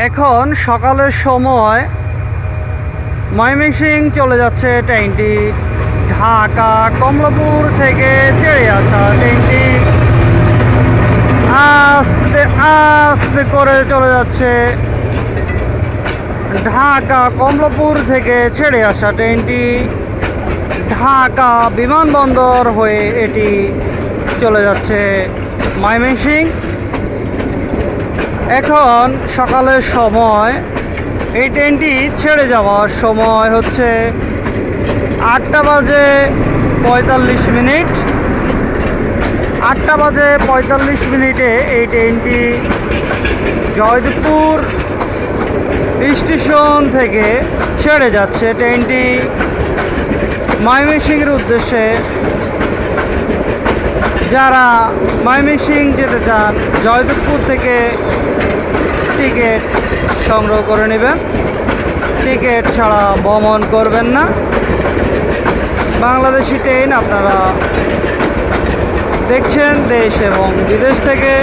এখন সকালের সময় ময়মনসিংহ চলে যাচ্ছে ট্রেনটি। ঢাকা কমলাপুর থেকে ছেড়ে আসা ট্রেনটি আস্তে আস্তে করে চলে যাচ্ছে। ঢাকা কমলাপুর থেকে ছেড়ে আসা ট্রেনটি ঢাকা বিমানবন্দর হয়ে এটি চলে যাচ্ছে ময়মনসিংহ। এখন সকালের সময় এই ট্রেনটি ছেড়ে যাওয়ার সময় হচ্ছে 8টা বাজে 45 মিনিট। 8টা বাজে 45 মিনিটে এই ট্রেনটি জয়দেবপুর স্টেশন থেকে ছেড়ে যাচ্ছে। ট্রেনটি ময়মনসিংহের উদ্দেশ্যে। যারা ময়মনসিংহ যেতে চান জয়দেবপুর থেকে টিকিট সংগ্রহ করে নেবেন। টিকিট ছাড়া ভ্রমণ করবেন না। বাংলাদেশি ট্রেন আপনারা দেখছেন দেশ এবং বিদেশ থেকে।